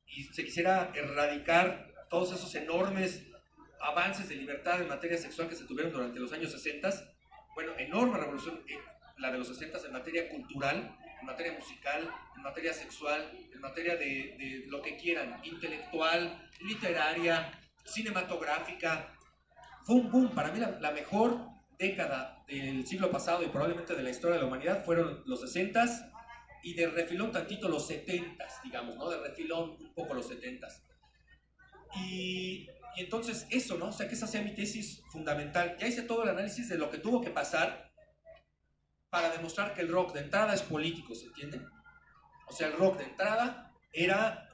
y se quisiera erradicar todos esos enormes avances de libertad en materia sexual que se tuvieron durante los años 60. Bueno, enorme revolución la de los 60 en materia cultural, en materia musical, en materia sexual, en materia de lo que quieran, intelectual, literaria, cinematográfica. Fue un boom. Para mí la mejor década del siglo pasado y probablemente de la historia de la humanidad fueron los 60s y de refilón tantito los 70s, digamos, ¿no? De refilón un poco los 70s. Y entonces eso, ¿no? O sea, que esa sea mi tesis fundamental. Ya hice todo el análisis de lo que tuvo que pasar para demostrar que el rock de entrada es político, ¿se entiende? O sea, el rock de entrada era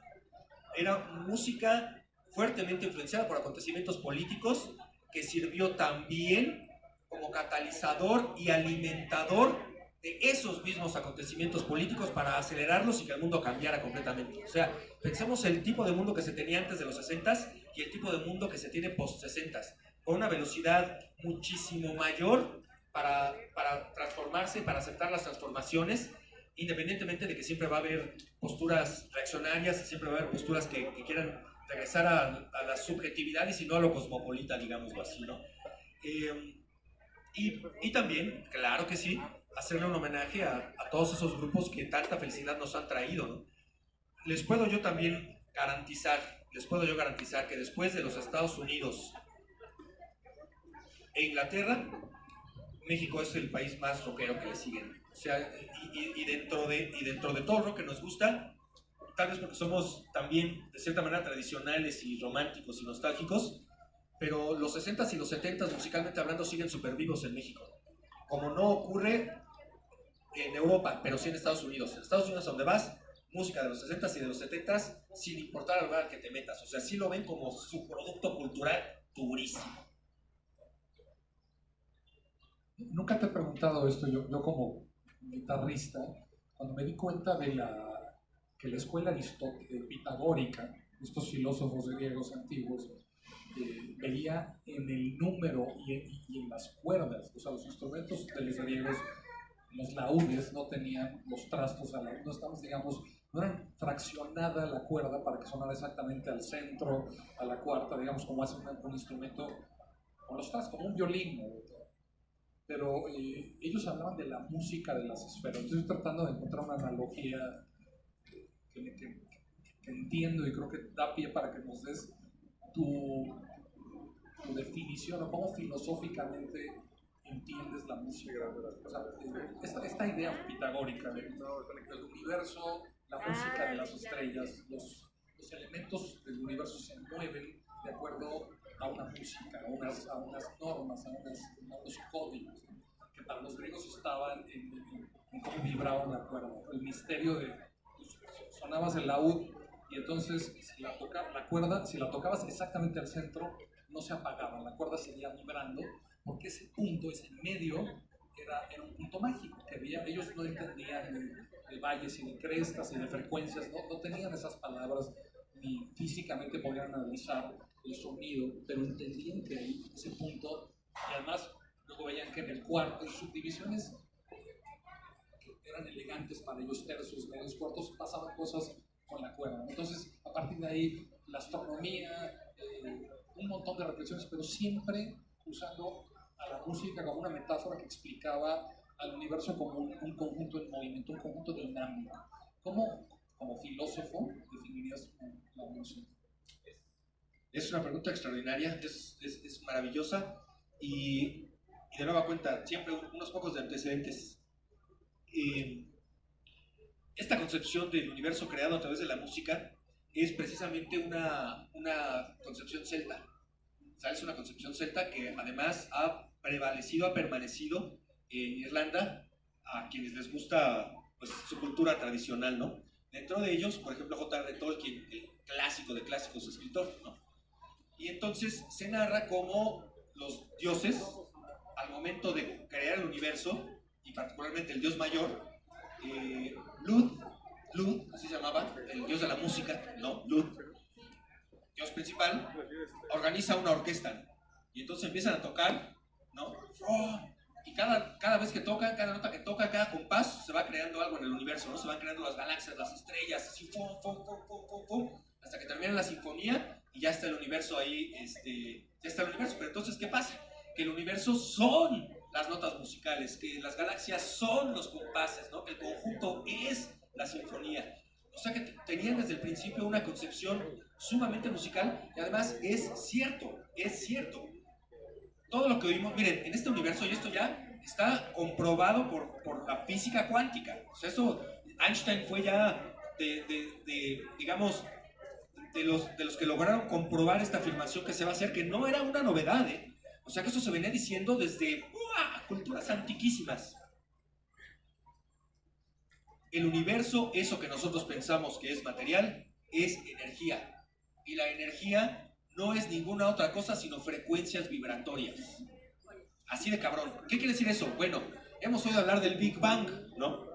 música fuertemente influenciada por acontecimientos políticos que sirvió también como catalizador y alimentador de esos mismos acontecimientos políticos para acelerarlos y que el mundo cambiara completamente. O sea, pensemos el tipo de mundo que se tenía antes de los 60s y el tipo de mundo que se tiene post 60s, con una velocidad muchísimo mayor para transformarse, para aceptar las transformaciones, independientemente de que siempre va a haber posturas reaccionarias y siempre va a haber posturas que quieran regresar a la subjetividad y si no a lo cosmopolita, digámoslo así, ¿no? Y también, claro que sí, hacerle un homenaje a todos esos grupos que tanta felicidad nos han traído, ¿no? Les puedo yo garantizar que después de los Estados Unidos e Inglaterra, México es el país más rockero que le siguen. O sea, y dentro de todo lo que nos gusta, tal vez porque somos también de cierta manera tradicionales y románticos y nostálgicos, pero los 60s y los 70s musicalmente hablando siguen súper vivos en México, como no ocurre en Europa, pero sí en Estados Unidos. En Estados Unidos, donde vas, música de los 60s y de los 70s, sin importar al lugar al que te metas. O sea, sí lo ven como su producto cultural durísimo. Nunca te he preguntado esto, yo como guitarrista, cuando me di cuenta de que la escuela pitagórica, estos filósofos griegos antiguos, veía en el número y en las cuerdas, o sea, los instrumentos de los griegos, los laúdes no tenían los trastos, no estamos, digamos, no eran fraccionada la cuerda para que sonara exactamente al centro, a la cuarta, digamos, como hace un instrumento con los trastos, como un violín, ¿no? Pero ellos hablaban de la música de las esferas. Estoy tratando de encontrar una analogía que entiendo y creo que da pie para que nos des tu definición o cómo filosóficamente entiendes la música. O sea, esta idea pitagórica del universo, la música de las estrellas, los elementos del universo se mueven de acuerdo a una música, a unas normas, a unos códigos, ¿no? Que para los griegos estaban en cómo vibraban la cuerda, el misterio de sonabas el laúd y entonces la cuerda, si la tocabas exactamente al centro, no se apagaba, la cuerda seguía vibrando, porque ese punto, ese medio, era un punto mágico, que ellos no entendían de valles y de crestas y de frecuencias, no tenían esas palabras, ni físicamente podían analizar el sonido, pero entendían que ahí, ese punto, y además luego veían que en el cuarto, en subdivisiones que eran elegantes para ellos, tercios, medios, cuartos, pasaban cosas con la cuerda. Entonces, a partir de ahí, la astronomía, un montón de reflexiones, pero siempre usando a la música como una metáfora que explicaba al universo como un conjunto en movimiento, un conjunto dinámico. ¿Cómo, como filósofo, definirías la música? Es una pregunta extraordinaria, es maravillosa y de nueva cuenta, siempre unos pocos de antecedentes. Esta concepción del universo creado a través de la música es precisamente una concepción celta. O sea, es una concepción celta que además ha permanecido en Irlanda a quienes les gusta pues, su cultura tradicional, ¿no? Dentro de ellos, por ejemplo, J.R. Tolkien, el clásico de clásicos escritor, ¿no? Y entonces se narra cómo los dioses, al momento de crear el universo, y particularmente el dios mayor, Lud, así se llamaba, el dios de la música, ¿no? Lud, dios principal, organiza una orquesta, ¿no? Y entonces empiezan a tocar, ¿no? Y cada vez que tocan, cada nota que toca, cada compás, se va creando algo en el universo, ¿no? Se van creando las galaxias, las estrellas, así, hasta que termina la sinfonía y ya está el universo ahí, ya está el universo. Pero entonces, ¿qué pasa? Que el universo son las notas musicales, que las galaxias son los compases, ¿no? Que el conjunto es la sinfonía. O sea que tenían desde el principio una concepción sumamente musical y además es cierto. Todo lo que oímos, miren, en este universo, y esto ya está comprobado por la física cuántica. O sea, eso, Einstein fue ya digamos, de los que lograron comprobar esta afirmación que se va a hacer, que no era una novedad, ¿eh? O sea que eso se venía diciendo desde culturas antiquísimas. El universo, eso que nosotros pensamos que es material, es energía. Y la energía no es ninguna otra cosa sino frecuencias vibratorias. Así de cabrón. ¿Qué quiere decir eso? Bueno, hemos oído hablar del Big Bang, ¿no?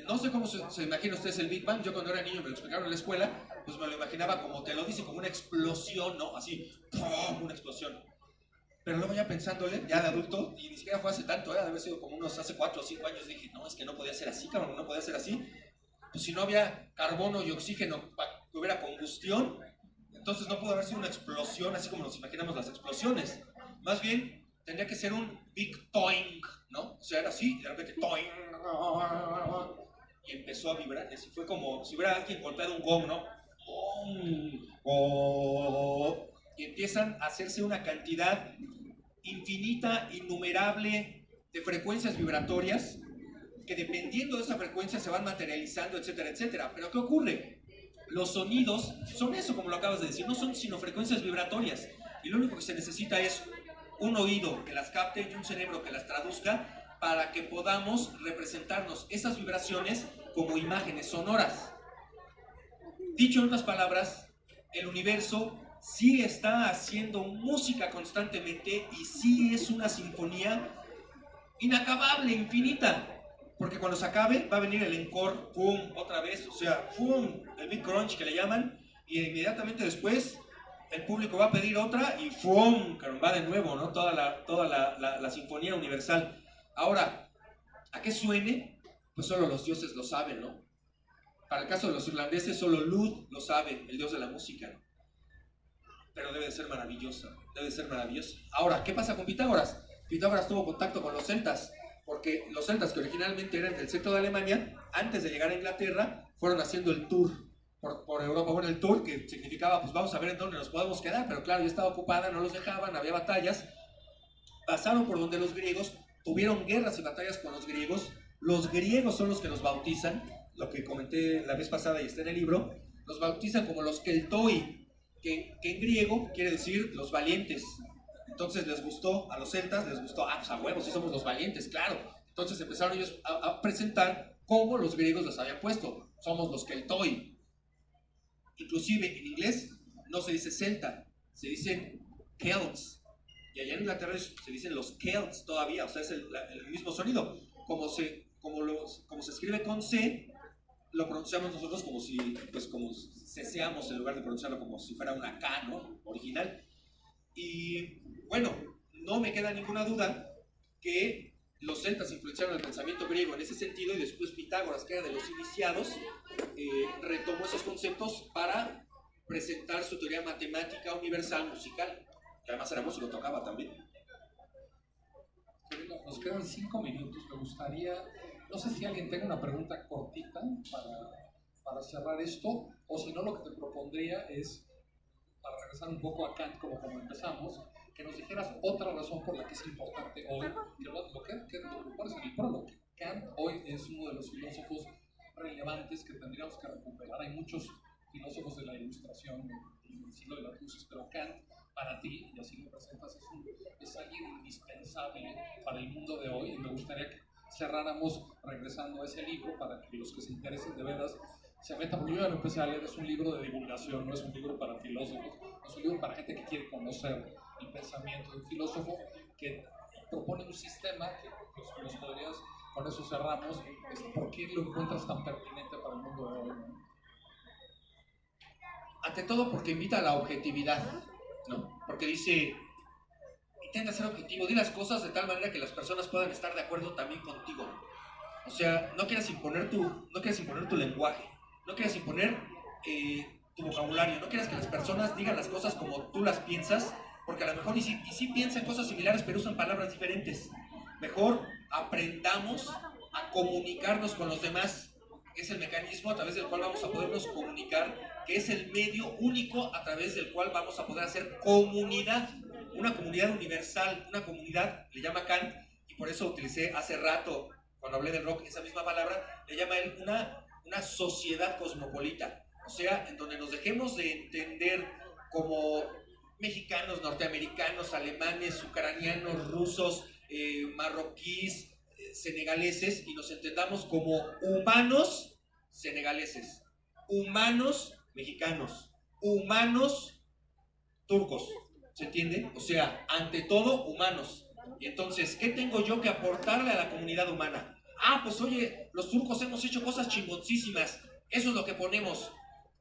No sé cómo se imagina ustedes el Big Bang. Yo cuando era niño me lo explicaron en la escuela, pues me lo imaginaba como te lo dice, como una explosión, ¿no? Así, ¡pum! Una explosión. Pero luego ya pensándole, ya de adulto, y ni siquiera fue hace tanto, de haber sido como unos hace 4 o 5 años, dije, no, es que no podía ser así, cabrón, no podía ser así. Pues si no había carbono y oxígeno para que hubiera combustión, entonces no pudo haber sido una explosión así como nos imaginamos las explosiones. Más bien, tendría que ser un big toing, ¿no? O sea, era así, y de repente toing, y empezó a vibrar, y así fue como si hubiera alguien golpeado un gong, ¿no? Y empiezan a hacerse una cantidad infinita, innumerable de frecuencias vibratorias que dependiendo de esa frecuencia se van materializando, etcétera, etcétera. Pero ¿qué ocurre? Los sonidos son eso, como lo acabas de decir, no son sino frecuencias vibratorias. Y lo único que se necesita es un oído que las capte y un cerebro que las traduzca para que podamos representarnos esas vibraciones como imágenes sonoras. Dicho en otras palabras, el universo sí está haciendo música constantemente y sí es una sinfonía inacabable, infinita. Porque cuando se acabe va a venir el encore, pum, otra vez, o sea, pum, el big crunch que le llaman, y inmediatamente después el público va a pedir otra y pum, va de nuevo, ¿no? Toda la sinfonía universal. Ahora, ¿a qué suene? Pues solo los dioses lo saben, ¿no? Para el caso de los irlandeses, solo Lud lo sabe, el dios de la música, ¿no? Pero debe de ser maravillosa, debe de ser maravillosa. Ahora, ¿qué pasa con Pitágoras? Pitágoras tuvo contacto con los celtas, porque los celtas que originalmente eran del centro de Alemania, antes de llegar a Inglaterra, fueron haciendo el tour por Europa, bueno, el tour, que significaba, pues vamos a ver en dónde nos podemos quedar, pero claro, ya estaba ocupada, no los dejaban, había batallas, pasaron por donde los griegos, tuvieron guerras y batallas con los griegos son los que los bautizan, lo que comenté la vez pasada y está en el libro, los bautizan como los keltoi, que en griego quiere decir los valientes. Entonces les gustó, a los celtas les gustó, pues a huevos, sí somos los valientes, claro. Entonces empezaron ellos a presentar cómo los griegos les habían puesto, somos los keltoi. Inclusive en inglés no se dice celta, se dicen Celts. Y allá en Inglaterra se dicen los Celts todavía, o sea, es el mismo sonido. Como se escribe con C, lo pronunciamos nosotros como si, pues como ceseamos en lugar de pronunciarlo como si fuera una K, ¿no? Original. Y bueno, no me queda ninguna duda que los celtas influenciaron el pensamiento griego en ese sentido y después Pitágoras, que era de los iniciados, retomó esos conceptos para presentar su teoría matemática universal musical, que además era músico, tocaba también. Nos quedan 5 minutos, me gustaría, no sé si alguien tenga una pregunta cortita para cerrar esto, o si no lo que te propondría es, para regresar un poco a Kant como empezamos, que nos dijeras otra razón por la que es importante hoy, que lo pones en el prólogo. Kant hoy es uno de los filósofos relevantes que tendríamos que recuperar. Hay muchos filósofos de la Ilustración en el siglo de las luces, pero Kant, para ti, y así lo presentas, es alguien indispensable para el mundo de hoy, y me gustaría que cerráramos regresando a ese libro para que los que se interesen de veras se metan, porque yo ya lo empecé a leer, es un libro de divulgación, no es un libro para filósofos, es un libro para gente que quiere conocer el pensamiento de un filósofo que propone un sistema que pues, nos podrías, con eso cerramos, ¿por qué lo encuentras tan pertinente para el mundo de hoy? Ante todo porque invita a la objetividad, ¿no? Porque dice, intenta ser objetivo, di las cosas de tal manera que las personas puedan estar de acuerdo también contigo. O sea, no quieras imponer tu lenguaje, no quieras imponer tu vocabulario, no quieras que las personas digan las cosas como tú las piensas, porque a lo mejor y sí piensan cosas similares, pero usan palabras diferentes. Mejor aprendamos a comunicarnos con los demás. Es el mecanismo a través del cual vamos a podernos comunicar, que es el medio único a través del cual vamos a poder hacer comunidad, una comunidad universal, una comunidad, le llama Kant, y por eso utilicé hace rato, cuando hablé del rock, esa misma palabra, le llama él una sociedad cosmopolita, o sea, en donde nos dejemos de entender como mexicanos, norteamericanos, alemanes, ucranianos, rusos, marroquíes, senegaleses, y nos entendamos como humanos senegaleses, humanos mexicanos, humanos turcos, ¿se entiende? O sea, ante todo, humanos. Y entonces, ¿qué tengo yo que aportarle a la comunidad humana? Pues oye, los turcos hemos hecho cosas chingoncísimas, eso es lo que ponemos.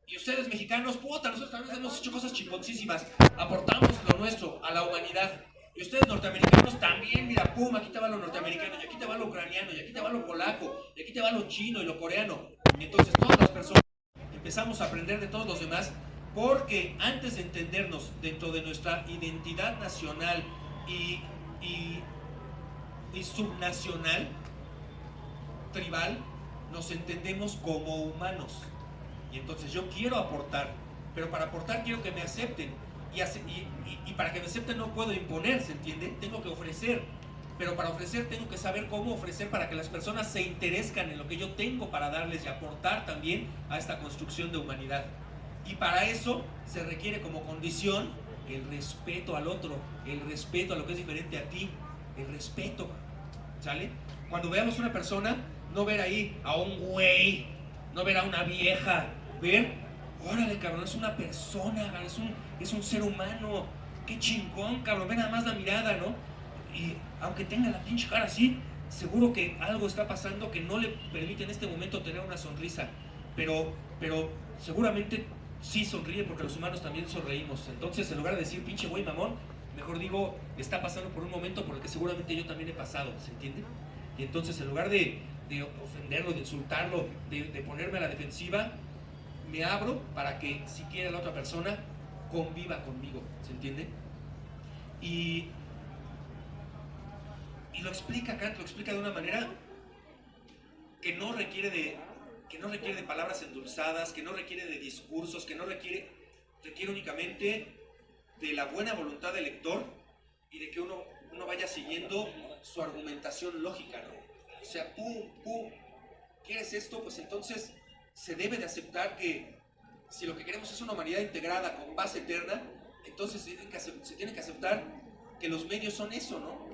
Y ustedes mexicanos, puta, nosotros también hemos hecho cosas chingoncísimas, aportamos lo nuestro a la humanidad. Y ustedes norteamericanos también, mira, pum, aquí te va lo norteamericano, y aquí te va lo ucraniano, y aquí te va lo polaco, y aquí te va lo chino y lo coreano. Y entonces todas las personas empezamos a aprender de todos los demás, porque antes de entendernos dentro de nuestra identidad nacional y subnacional, tribal, nos entendemos como humanos. Y entonces yo quiero aportar, pero para aportar quiero que me acepten. Y para que me acepten no puedo imponer, ¿se entiende? Tengo que ofrecer. Pero para ofrecer tengo que saber cómo ofrecer para que las personas se interesen en lo que yo tengo para darles y aportar también a esta construcción de humanidad. Y para eso se requiere como condición el respeto al otro, el respeto a lo que es diferente a ti, el respeto, ¿sale? Cuando veamos una persona, no ver ahí a un güey, no ver a una vieja, ver, órale cabrón, es una persona, es un ser humano, qué chingón cabrón, ve nada más la mirada, ¿no? Y aunque tenga la pinche cara así, seguro que algo está pasando que no le permite en este momento tener una sonrisa, pero seguramente sí sonríe porque los humanos también sonreímos. Entonces, en lugar de decir pinche güey mamón, mejor digo, está pasando por un momento por el que seguramente yo también he pasado, ¿se entiende? Y entonces, en lugar de ofenderlo, de insultarlo, de ponerme a la defensiva, me abro para que si quiere la otra persona conviva conmigo, ¿se entiende? Y lo explica Kant, lo explica de una manera que no requiere que no requiere de palabras endulzadas, que no requiere de discursos, que no requiere únicamente de la buena voluntad del lector y de que uno vaya siguiendo su argumentación lógica, ¿no? O sea, ¿quieres esto? Pues entonces se debe de aceptar que si lo que queremos es una humanidad integrada con paz eterna, entonces se tiene que aceptar que los medios son eso, ¿no?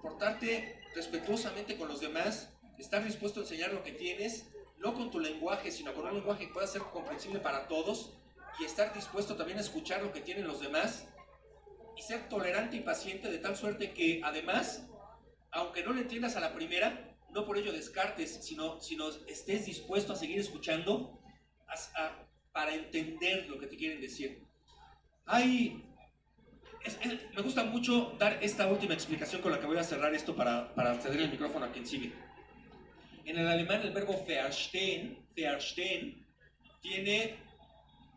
Portarte respetuosamente con los demás, estar dispuesto a enseñar lo que tienes, no con tu lenguaje, sino con un lenguaje que pueda ser comprensible para todos, y estar dispuesto también a escuchar lo que tienen los demás, y ser tolerante y paciente de tal suerte que además, aunque no lo entiendas a la primera, no por ello descartes, sino estés dispuesto a seguir escuchando para entender lo que te quieren decir. Me gusta mucho dar esta última explicación con la que voy a cerrar esto para ceder el micrófono a quien sigue. En el alemán el verbo verstehen tiene,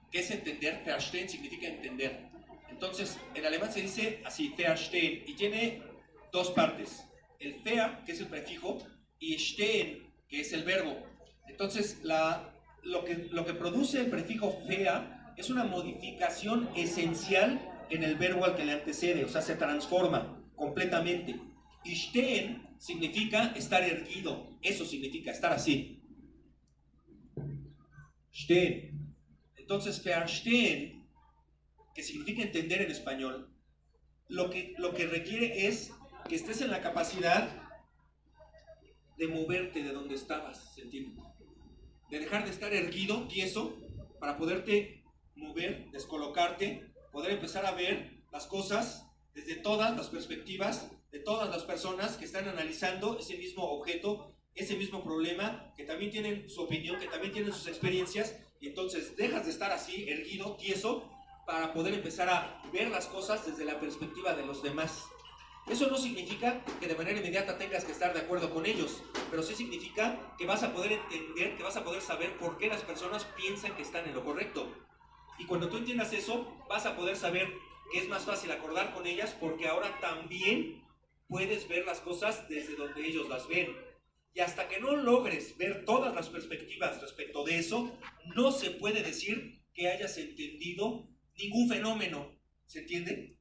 que es entender. Verstehen significa entender. Entonces, en alemán se dice así, verstehen, y tiene dos partes. El ver, que es el prefijo, y stehen, que es el verbo. Entonces, lo que produce el prefijo ver es una modificación esencial en el verbo al que le antecede, o sea, se transforma completamente. Y stehen significa estar erguido, eso significa estar así. Stehen. Entonces, verstehen, que significa entender en español, lo que requiere es que estés en la capacidad de moverte de donde estabas, ¿se entiende? De dejar de estar erguido, tieso, para poderte mover, descolocarte, poder empezar a ver las cosas desde todas las perspectivas de todas las personas que están analizando ese mismo objeto, ese mismo problema, que también tienen su opinión, que también tienen sus experiencias, y entonces dejas de estar así, erguido, tieso, para poder empezar a ver las cosas desde la perspectiva de los demás. Eso no significa que de manera inmediata tengas que estar de acuerdo con ellos, pero sí significa que vas a poder entender, que vas a poder saber por qué las personas piensan que están en lo correcto. Y cuando tú entiendas eso, vas a poder saber que es más fácil acordar con ellas, porque ahora también puedes ver las cosas desde donde ellos las ven. Y hasta que no logres ver todas las perspectivas respecto de eso, no se puede decir que hayas entendido ningún fenómeno. ¿Se entiende?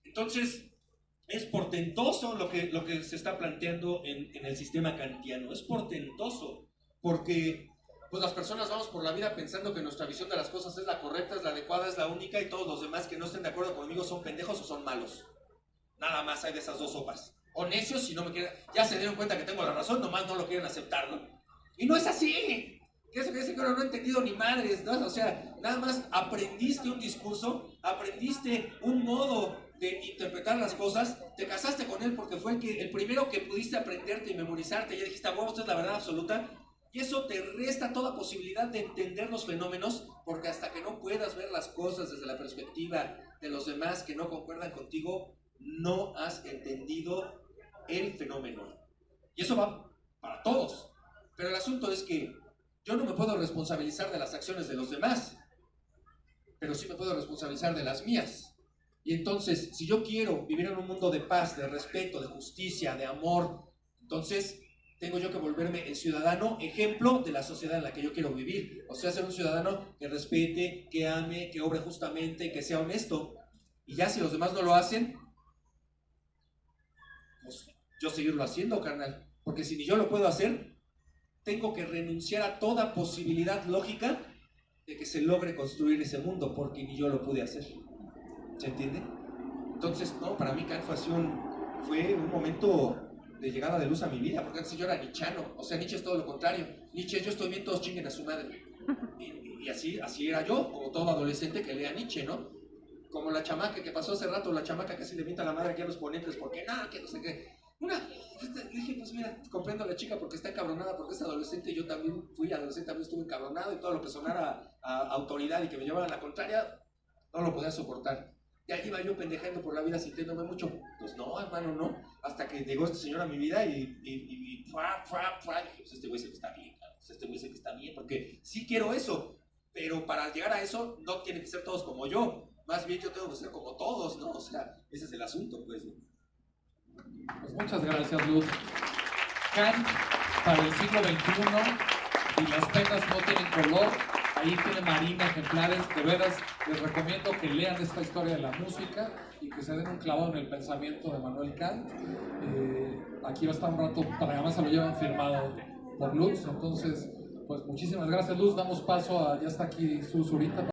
Entonces, es portentoso lo que se está planteando en el sistema kantiano. Es portentoso, porque pues las personas vamos por la vida pensando que nuestra visión de las cosas es la correcta, es la adecuada, es la única, y todos los demás que no estén de acuerdo conmigo son pendejos o son malos. Nada más hay de esas dos sopas. O necios, si no me quieren, ya se dieron cuenta que tengo la razón, nomás no lo quieren aceptar, ¿no? Y no es así. Que eso que dice que ahora no he entendido ni madres, ¿no? O sea, nada más aprendiste un discurso, aprendiste un modo de interpretar las cosas, te casaste con él porque fue el primero que pudiste aprenderte y memorizarte, y ya dijiste, bueno, esto es la verdad absoluta, y eso te resta toda posibilidad de entender los fenómenos, porque hasta que no puedas ver las cosas desde la perspectiva de los demás que no concuerdan contigo, no has entendido el fenómeno. Y eso va para todos. Pero el asunto es que yo no me puedo responsabilizar de las acciones de los demás, pero sí me puedo responsabilizar de las mías. Y entonces, si yo quiero vivir en un mundo de paz, de respeto, de justicia, de amor, entonces tengo yo que volverme el ciudadano ejemplo de la sociedad en la que yo quiero vivir. O sea, ser un ciudadano que respete, que ame, que obre justamente, que sea honesto. Y ya si los demás no lo hacen, pues yo seguirlo haciendo, carnal. Porque si ni yo lo puedo hacer, tengo que renunciar a toda posibilidad lógica de que se logre construir ese mundo, porque ni yo lo pude hacer. ¿Se entiende? Entonces, no, para mí Kant fue un momento de llegada de luz a mi vida, porque antes yo era nichano. O sea, Nietzsche es todo lo contrario. Nietzsche, yo estoy bien, todos chinguen a su madre. Y así era yo, como todo adolescente que lea Nietzsche, ¿no? Como la chamaca que pasó hace rato, la chamaca que se le mienta a la madre aquí a los ponentes, porque nada, que no sé qué. Dije, pues mira, comprendo a la chica porque está encabronada, porque es adolescente, yo también fui adolescente, también estuve encabronado, y todo lo que sonara a autoridad y que me llevara a la contraria, no lo podía soportar. Y ahí iba yo pendejando por la vida, sintiéndome mucho. Pues no, hermano, no. Hasta que llegó este señor a mi vida y dije, pues este güey dice que está bien, pues este güey dice que está bien, porque sí quiero eso, pero para llegar a eso no tienen que ser todos como yo. Más bien yo tengo que ser como todos, ¿no? O sea, ese es el asunto, pues, ¿no? Pues muchas gracias, Luz. Kant, para el siglo XXI, y las penas no tienen color. Ahí tiene Marina ejemplares. De veras, les recomiendo que lean esta historia de la música y que se den un clavado en el pensamiento de Manuel Kant. Aquí va a estar un rato, para además se lo llevan firmado por Lutz. Entonces, pues muchísimas gracias, Luz. Damos paso a, ya está aquí Zurita.